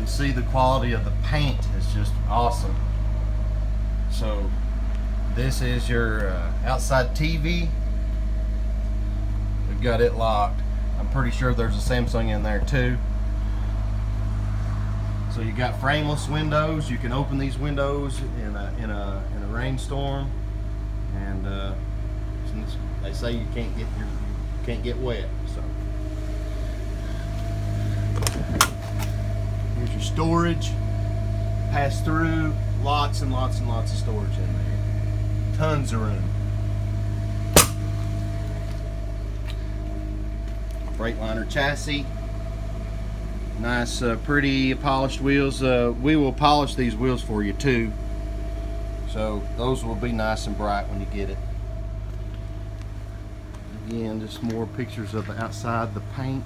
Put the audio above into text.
can see the quality of the paint is just awesome. So this is your outside TV. We've got it locked. I'm pretty sure there's a Samsung in there too. So you got frameless windows. You can open these windows in a rainstorm, and since they say you can't get wet, so here's your storage. Pass through, lots and lots and lots of storage in there. Tons of room. Freightliner chassis. Nice, pretty polished wheels. We will polish these wheels for you too, so those will be nice and bright when you get it. Again, just more pictures of the outside, the paint.